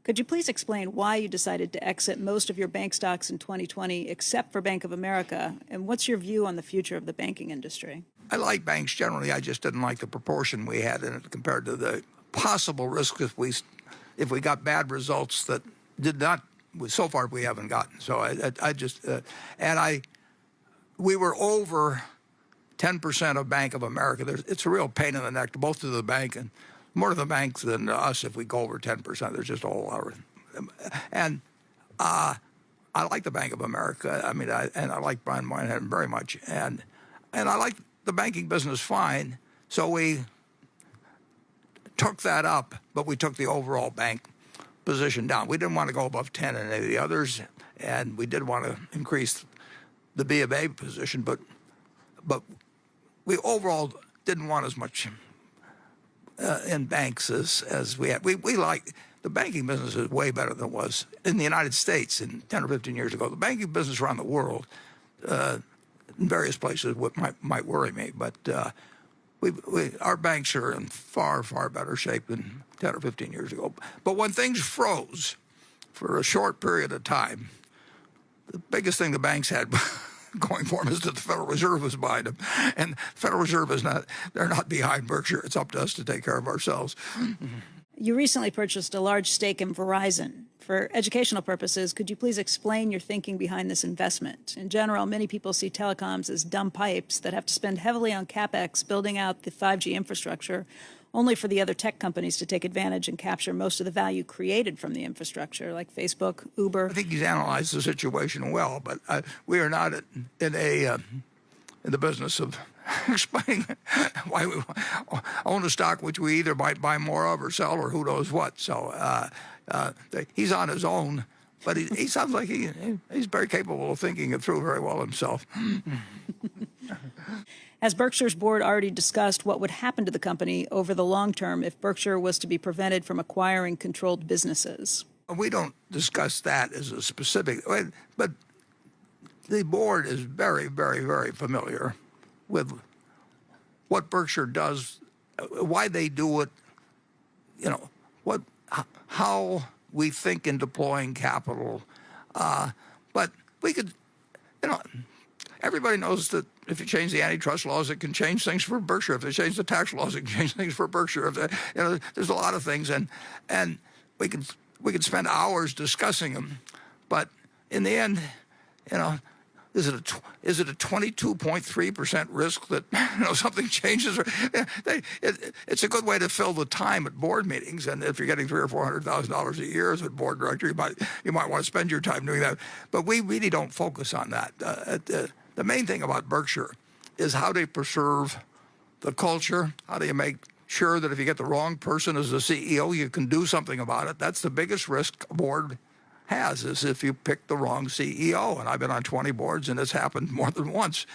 Could you please explain why you decided to exit most of your bank stocks in 2020, except for Bank of America, and what's your view on the future of the banking industry? I like banks generally. I just didn't like the proportion we had in it compared to the possible risk if we got bad results that did not. So far, we haven't gotten. So we were over 10% of Bank of America. It's a real pain in the neck to both to the bank and more to the banks than to us if we go over 10%. There's just a whole lot. And I like the Bank of America. I mean, I like Brian Moynihan very much, and I like the banking business fine. So we took that up, but we took the overall bank position down. We didn't want to go above 10 in any of the others, and we did want to increase the BofA position, but we overall didn't want as much in banks as we had. We like the banking business is way better than it was in the United States in 10 or 15 years ago. The banking business around the world, in various places, might worry me, but our banks are in far better shape than 10 or 15 years ago. But when things froze for a short period of time, the biggest thing the banks had going for them is that the Federal Reserve was behind them. And the Federal Reserve they're not behind Berkshire. It's up to us to take care of ourselves. You recently purchased a large stake in Verizon. For educational purposes, could you please explain your thinking behind this investment? In general, many people see telecoms as dumb pipes that have to spend heavily on CapEx building out the 5G infrastructure, only for the other tech companies to take advantage and capture most of the value created from the infrastructure, like Facebook, Uber. I think he's analyzed the situation well, but we are not in the business of explaining why we own a stock which we either might buy more of or sell or who knows what. So he's on his own, but he sounds like he's very capable of thinking it through very well himself. Has Berkshire's board already discussed what would happen to the company over the long term if Berkshire was to be prevented from acquiring controlled businesses? We don't discuss that as a specific, but the board is very familiar with what Berkshire does, why they do it, how we think in deploying capital. But we could, everybody knows that if you change the antitrust laws, it can change things for Berkshire. If they change the tax laws, it can change things for Berkshire. There's a lot of things, and we could spend hours discussing them. But in the end, is it a 22.3% risk that something changes? It's a good way to fill the time at board meetings. And if you're getting $300,000 or $400,000 a year as a board director, you might want to spend your time doing that. But we really don't focus on that. The main thing about Berkshire is how do you preserve the culture? How do you make sure that if you get the wrong person as the CEO, you can do something about it? That's the biggest risk a board has, is if you pick the wrong CEO. And I've been on 20 boards, and it's happened more than once.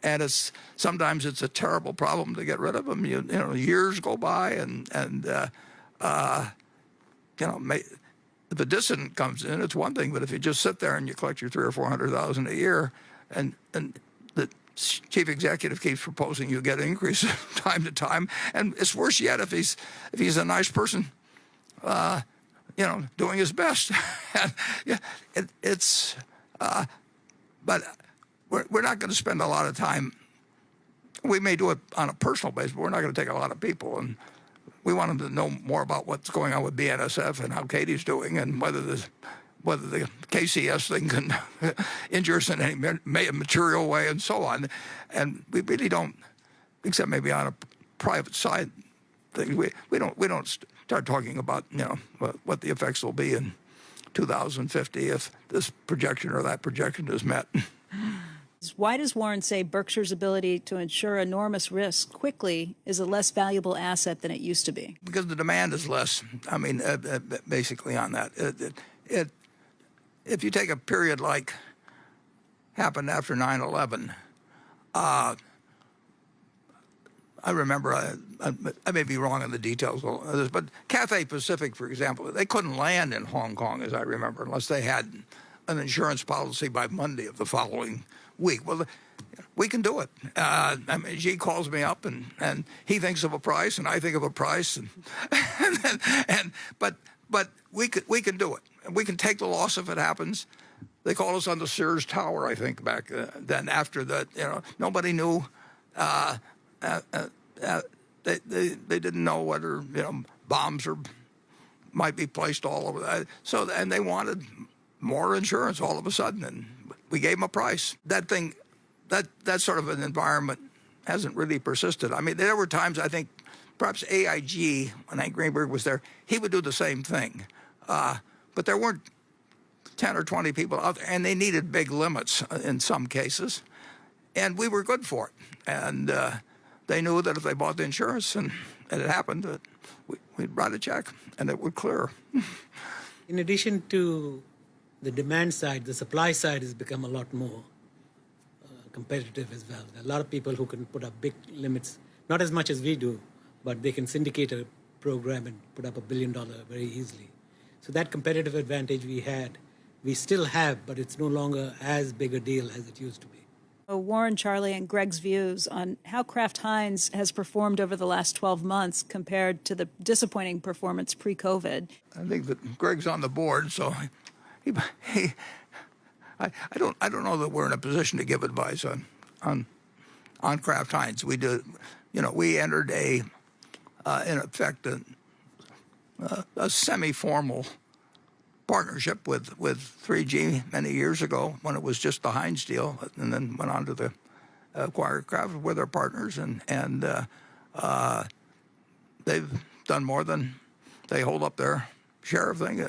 And sometimes it's a terrible problem to get rid of them. Years go by, and if a dissident comes in, it's one thing. But if you just sit there and you collect your $300,000 or $400,000 a year, and the chief executive keeps proposing you get an increase time to time, and it's worse yet if he's a nice person, doing his best. But we're not going to spend a lot of time. We may do it on a personal basis, but we're not going to take a lot of people. And we want them to know more about what's going on with BNSF and how Katie's doing, and whether the KCS thing can injure us in any material way, and so on. And we really don't, except maybe on a private side thing, we don't start talking about what the effects will be in 2050 if this projection or that projection is met. Why does Warren say Berkshire's ability to insure enormous risk quickly is a less valuable asset than it used to be? Because the demand is less. I mean, basically on that. If you take a period like happened after 9/11, I remember, I may be wrong in the details, but Cathay Pacific, for example, they couldn't land in Hong Kong, as I remember, unless they had an insurance policy by Monday of the following week. Well, we can do it. G calls me up, and he thinks of a price, and I think of a price, but but we can do it. And we can take the loss if it happens. They called us on the Sears Tower, I think, back then. After that, nobody knew. They didn't know whether bombs might be placed all over. And they wanted more insurance all of a sudden, and we gave them a price. That sort of an environment hasn't really persisted. I mean, there were times, I think, perhaps AIG, when Hank Greenberg was there, he would do the same thing. But there weren't 10 or 20 people out there, and they needed big limits in some cases. And we were good for it. And they knew that if they bought the insurance and it happened, that we'd write a check and it would clear. In addition to the demand side, the supply side has become a lot more competitive as well. There are a lot of people who can put up big limits, not as much as we do, but they can syndicate a program and put up $1 billion very easily. So that competitive advantage we still have, but it's no longer as big a deal as it used to be. Warren, Charlie, and Greg's views on how Kraft Heinz has performed over the last 12 months compared to the disappointing performance pre-COVID. I think that Greg's on the board, so I don't know that we're in a position to give advice on Kraft Heinz. We do, we entered in effect a semi-formal partnership with 3G many years ago when it was just the Heinz deal, and then went on to the acquire Kraft with our partners, and they've done more than they hold up their share of things.